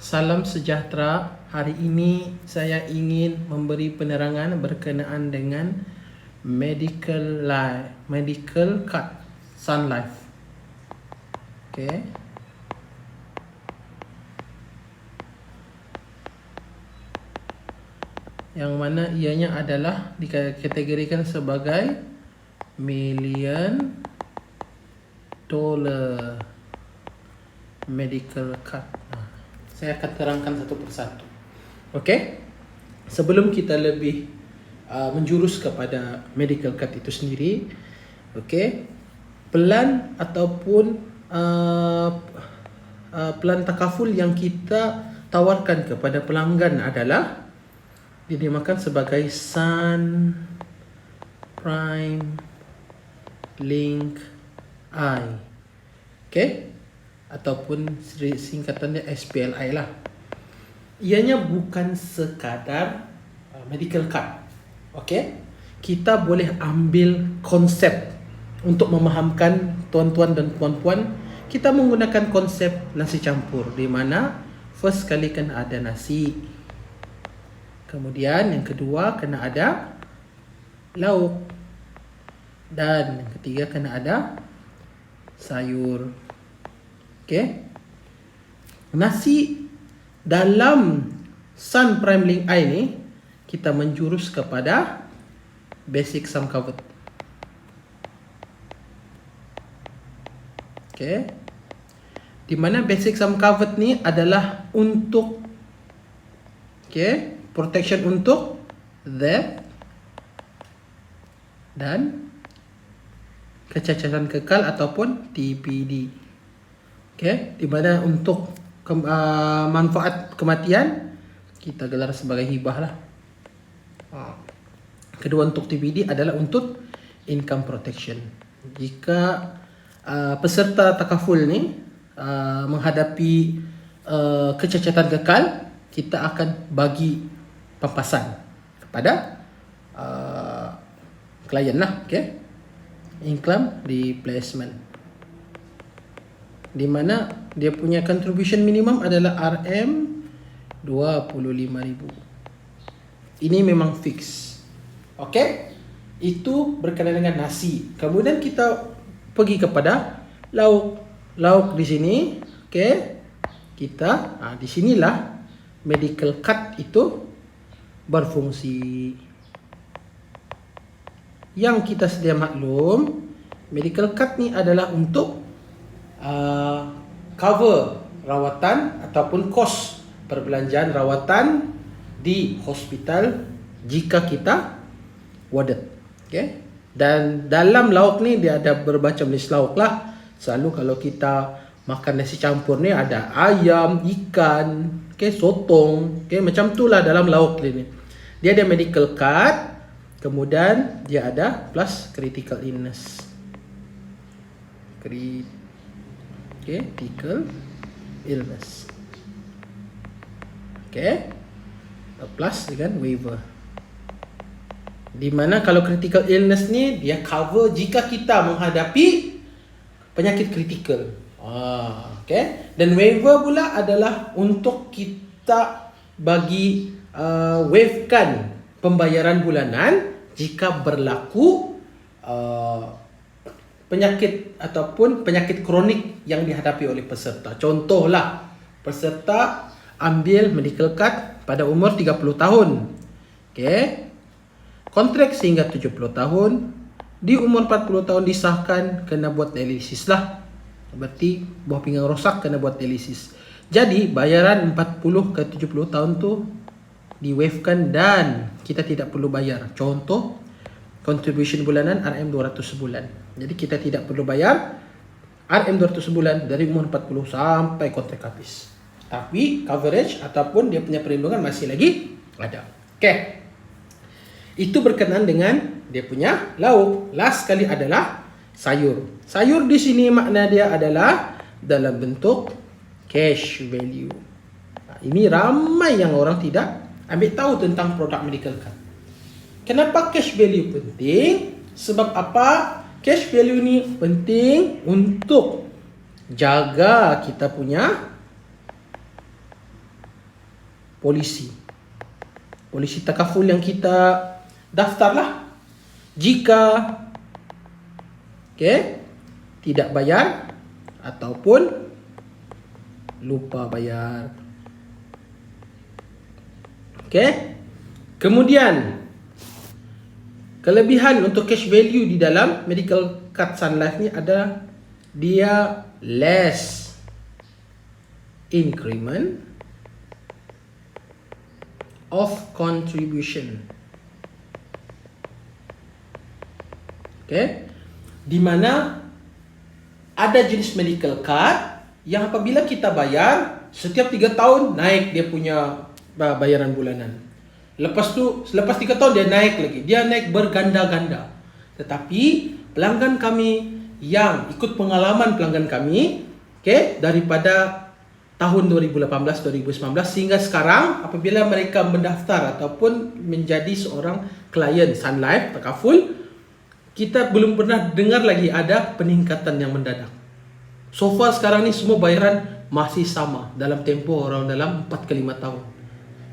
Salam sejahtera. Hari ini saya ingin memberi penerangan berkenaan dengan medical card Sun Life. Okey. Yang mana ianya adalah dikategorikan sebagai $1,000,000 medical card. Saya akan terangkan satu persatu. Okey? Sebelum kita lebih menjurus kepada medical card itu sendiri, okey, pelan ataupun pelan takaful yang kita tawarkan kepada pelanggan adalah dinamakan sebagai Sun Prime Link I. Okey? Ataupun singkatannya SPLI lah. Ianya bukan sekadar medical card. Okey? Kita boleh ambil konsep untuk memahamkan tuan-tuan dan puan-puan. Kita menggunakan konsep nasi campur, di mana first kali kena ada nasi. Kemudian yang kedua kena ada lauk. Dan yang ketiga kena ada sayur. Okey. Nasi dalam Sun Prime Link I ni kita menjurus kepada basic sum covered. Okey. Di mana basic sum covered ni adalah untuk protection untuk death dan kecacatan kekal ataupun TPD. Okey, di mana untuk manfaat kematian kita gelar sebagai hibah lah. Kedua untuk TPD adalah untuk income protection. Jika peserta takaful ni menghadapi kecacatan kekal, kita akan bagi pampasan kepada klien lah. Okey, income replacement, di mana dia punya contribution minimum adalah RM25,000. Ini memang fix. Okey? Itu berkenaan dengan nasi. Kemudian kita pergi kepada lauk. Lauk di sini, okey? Kita di sinilah medical card itu berfungsi. Yang kita sedia maklum, medical card ni adalah untuk cover rawatan ataupun kos perbelanjaan rawatan di hospital jika kita warded. Okay? Dan dalam lauk ni dia ada bermacam jenis lauk lah. Selalu kalau kita makan nasi campur ni ada ayam, ikan, sotong, macam tu lah dalam lauk ni. Dia ada medical card, kemudian dia ada plus critical illness. Critical illness. Plus dengan waiver. Di mana kalau critical illness ni dia cover jika kita menghadapi penyakit kritikal. Dan waiver pula adalah untuk kita bagi waivekan pembayaran bulanan jika berlaku penyakit ataupun penyakit kronik yang dihadapi oleh peserta. Contohlah, peserta ambil medical card pada umur 30 tahun. Kontrak sehingga 70 tahun. Di umur 40 tahun disahkan kena buat dialisis lah. Berarti buah pinggang rosak kena buat dialisis. Jadi bayaran 40 ke 70 tahun tu di-waivekan dan kita tidak perlu bayar. Contoh, contribution bulanan RM200 sebulan. Jadi kita tidak perlu bayar RM200 sebulan dari umur 40 sampai kontrak habis. Tapi coverage ataupun dia punya perlindungan masih lagi ada. Itu berkenaan dengan dia punya lauk. Last sekali adalah sayur. Sayur di sini makna dia adalah dalam bentuk cash value. Ini ramai yang orang tidak ambil tahu tentang produk medical card. Kenapa cash value penting? Sebab apa? Cash value ni penting untuk jaga kita punya polisi takaful yang kita daftarlah. Jika tidak bayar ataupun lupa bayar. Kemudian kelebihan untuk cash value di dalam medical card Sun Life ni ada dia less increment of contribution. Di mana ada jenis medical card yang apabila kita bayar setiap 3 tahun naik dia punya bayaran bulanan. Lepas 3 tahun dia naik lagi. Dia naik berganda-ganda. Tetapi pelanggan kami yang ikut pengalaman pelanggan kami, daripada tahun 2018-2019 sehingga sekarang apabila mereka mendaftar ataupun menjadi seorang klien Sun Life takaful, kita belum pernah dengar lagi ada peningkatan yang mendadak. So far sekarang ni semua bayaran masih sama dalam tempoh orang dalam 4 ke 5 tahun.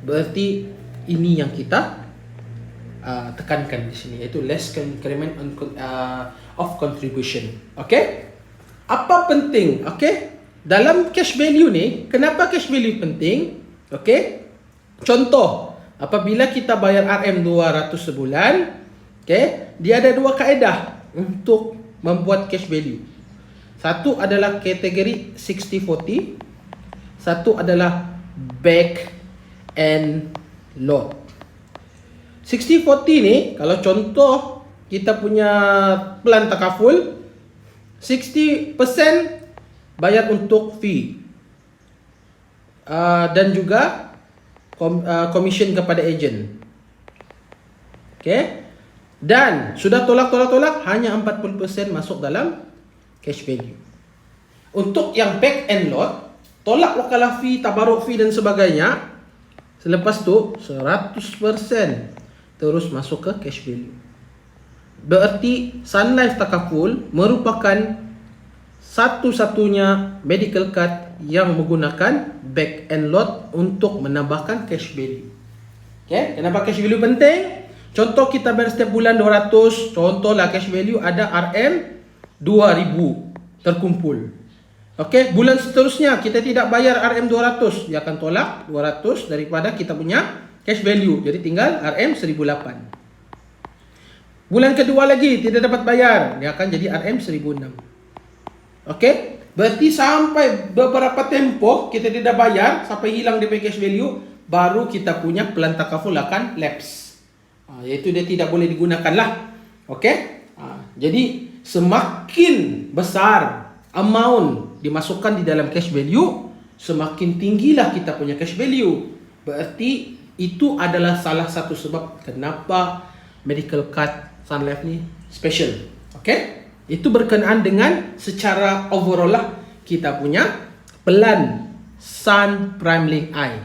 Berarti ini yang kita tekankan di sini, iaitu less increment of contribution. Apa penting? Dalam cash value ni, kenapa cash value penting? Contoh, apabila kita bayar RM 200 sebulan, dia ada 2 kaedah untuk membuat cash value. Satu adalah kategori 60-40, satu adalah back and load. 60-40 ni, kalau contoh kita punya plan takaful, 60% bayar untuk fee dan juga commission kepada agent. Dan sudah tolak hanya 40% masuk dalam cash value. Untuk yang back and load, tolak wakalah fee, tabaruk fee dan sebagainya, selepas tu 100% terus masuk ke cash value. Berarti Sun Life takaful merupakan satu-satunya medical card yang menggunakan back and load untuk menambahkan cash value. Kenapa cash value penting? Contoh kita bayar setiap bulan 200, contohlah cash value ada RM 2000 terkumpul. Bulan seterusnya kita tidak bayar RM 200, dia akan tolak 200 daripada kita punya cash value. Jadi tinggal RM 1008. Bulan kedua lagi tidak dapat bayar, dia akan jadi RM 1006. Berarti sampai beberapa tempoh kita tidak bayar sampai hilang DP cash value, baru kita punya plan takaful akan lapse. Iaitu dia tidak boleh digunakan lah. Jadi semakin besar amount dimasukkan di dalam cash value, semakin tinggilah kita punya cash value. Berarti itu adalah salah satu sebab kenapa medical card Sun Life ni special. Itu berkenaan dengan secara overall lah kita punya plan Sun Prime Link I.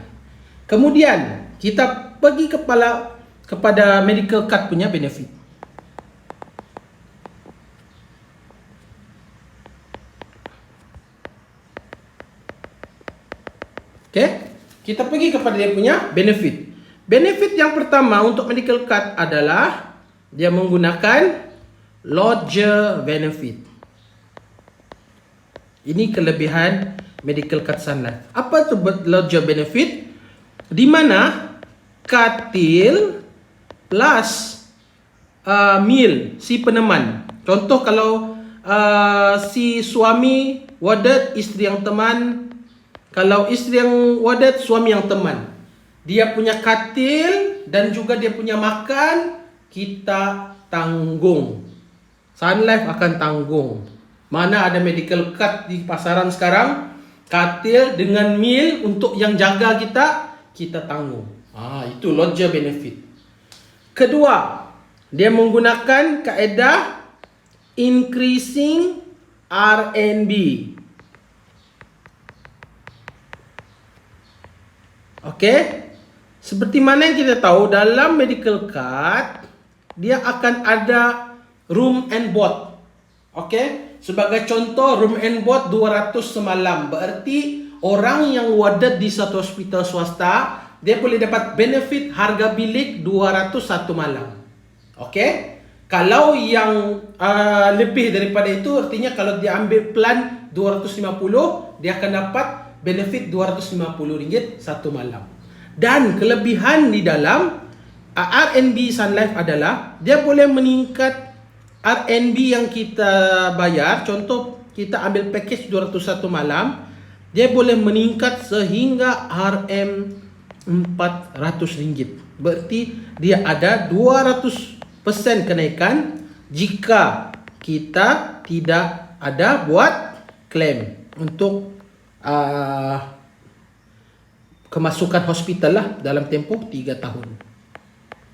Kemudian kita pergi kepada medical card punya benefit. Kita pergi kepada dia punya benefit. Benefit yang pertama untuk medical card adalah dia menggunakan lodger benefit. Ini kelebihan medical card Sun Life. Apa tu lodger benefit? Di mana katil plus meal si peneman. Contoh kalau si suami wadat, isteri yang teman. Kalau isteri yang wadat, suami yang teman. Dia punya katil dan juga dia punya makan, kita tanggung. Sun Life akan tanggung. Mana ada medical card di pasaran sekarang, katil dengan meal untuk yang jaga kita tanggung. Itu lodger benefit. Kedua, dia menggunakan kaedah increasing R&B. Seperti mana yang kita tahu, dalam medical card dia akan ada room and board. Sebagai contoh, room and board 200 semalam. Berarti orang yang wadat di satu hospital swasta dia boleh dapat benefit harga bilik 201 malam. Okey? Kalau yang lebih daripada itu, artinya kalau dia ambil plan 250, dia akan dapat benefit RM250 satu malam. Dan kelebihan di dalam RNB Sun Life adalah dia boleh meningkat RNB yang kita bayar. Contoh kita ambil package 201 malam, dia boleh meningkat sehingga RM400. Berarti dia ada 200% kenaikan jika kita tidak ada buat claim untuk kemasukan hospital lah dalam tempoh 3 tahun.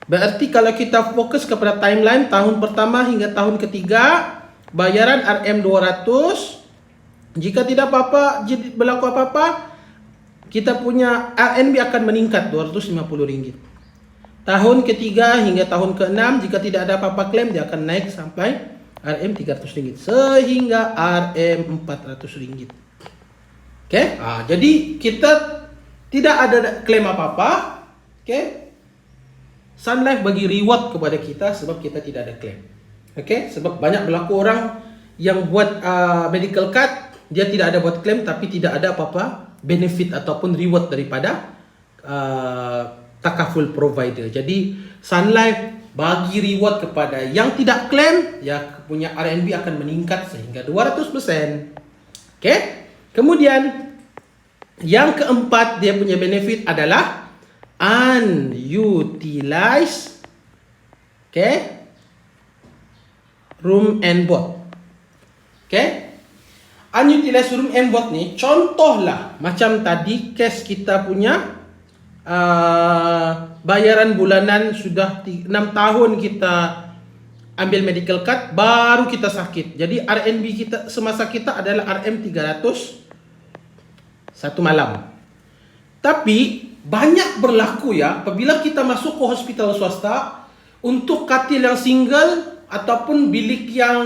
Berarti kalau kita fokus kepada timeline tahun pertama hingga tahun ketiga, bayaran RM200. Jika tidak apa-apa, berlaku apa-apa, kita punya RNB akan meningkat RM250. Tahun ketiga hingga tahun ke-6, jika tidak ada apa-apa klaim, dia akan naik sampai RM300 sehingga RM400. Okey? Jadi kita tidak ada klaim apa-apa. Okey? Sun Life bagi reward kepada kita sebab kita tidak ada klaim. Okey? Sebab banyak berlaku orang yang buat medical card, dia tidak ada buat klaim tapi tidak ada apa-apa benefit ataupun reward daripada takaful provider. Jadi Sun Life bagi reward kepada yang tidak klaim, ya punya RNB akan meningkat sehingga 200%. Okey? Kemudian yang keempat dia punya benefit adalah unutilized room and board. Okay? Unutilized room and board ni contohlah macam tadi case kita punya bayaran bulanan sudah 6 tahun kita ambil medical card, baru kita sakit. Jadi RNB kita semasa kita adalah RM300 satu malam. Tapi banyak berlaku ya, apabila kita masuk ke hospital swasta untuk katil yang single ataupun bilik yang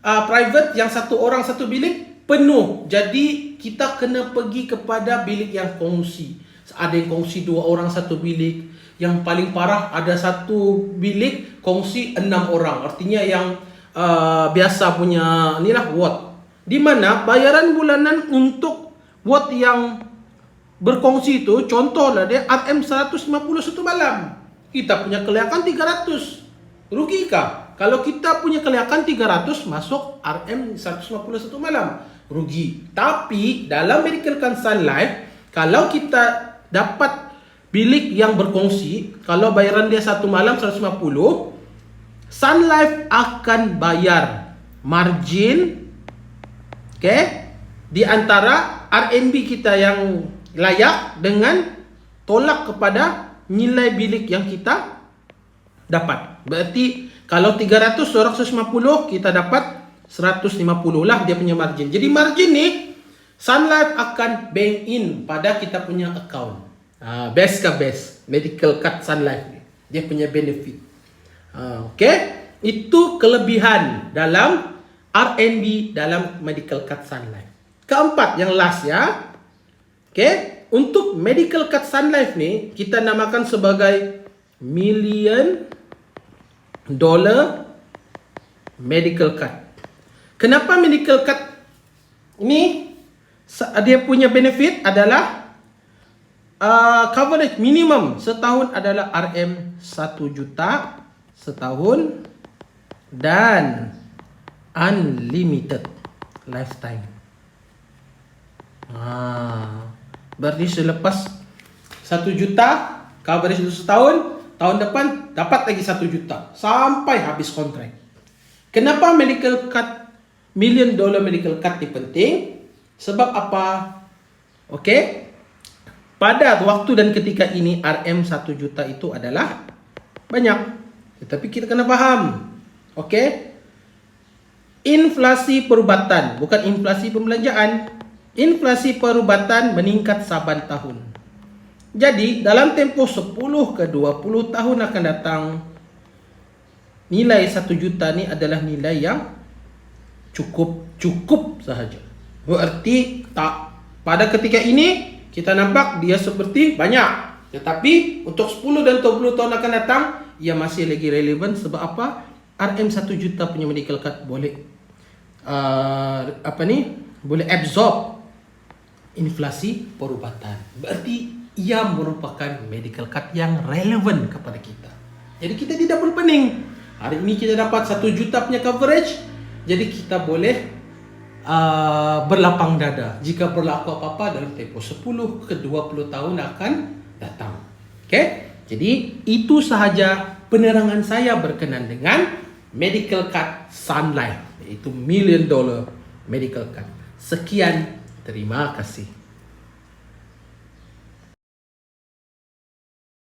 private yang satu orang satu bilik penuh. Jadi kita kena pergi kepada bilik yang kongsi. Ada yang kongsi 2 orang satu bilik. Yang paling parah ada satu bilik kongsi 6 orang. Artinya yang biasa punya inilah ward. Di mana bayaran bulanan untuk ward yang berkongsi itu, contohlah dia RM150 satu malam. Kita punya kelayakan 300. Rugikah? Kalau kita punya kelayakan 300 masuk RM150 satu malam, rugi. Tapi dalam medical card Sun Life, kalau kita dapat bilik yang berkongsi, kalau bayaran dia satu malam 150, Sun Life akan bayar margin di antara RNB kita yang layak dengan tolak kepada nilai bilik yang kita dapat. Berarti kalau 300 orang 150, kita dapat 150 lah dia punya margin. Jadi margin ni Sun Life akan bank in pada kita punya account. Best ke best medical card Sun Life ni, dia punya benefit. Itu kelebihan dalam RNB dalam medical card Sun Life. Keempat, yang last ya. Untuk medical card Sun Life ni kita namakan sebagai $1 million medical card. Kenapa medical card ini dia punya benefit adalah coverage minimum setahun adalah RM1 juta setahun dan unlimited lifetime. Berarti selepas 1 juta coverage itu setahun, tahun depan dapat lagi 1 juta sampai habis kontrak. Kenapa medical card $1 million medical card ini penting? Sebab apa? Pada waktu dan ketika ini RM1 juta itu adalah banyak. Tetapi kita kena faham. Inflasi perubatan, bukan inflasi pembelanjaan. Inflasi perubatan meningkat saban tahun. Jadi dalam tempoh 10 ke 20 tahun akan datang, nilai 1 juta ni adalah nilai yang cukup sahaja. Berarti pada ketika ini kita nampak dia seperti banyak. Tetapi untuk 10 dan 20 tahun akan datang, ia masih lagi relevan. Sebab apa? RM 1 juta punya medical card boleh boleh absorb inflasi perubatan. Berarti ia merupakan medical card yang relevan kepada kita. Jadi kita tidak perlu pening. Hari ini kita dapat 1 juta punya coverage, jadi kita boleh berlapang dada jika berlaku apa-apa dalam tempoh 10 ke 20 tahun akan datang. Okay? Jadi itu sahaja penerangan saya berkenaan dengan medical card Sun Life, iaitu $1 million medical card. Sekian, terima kasih.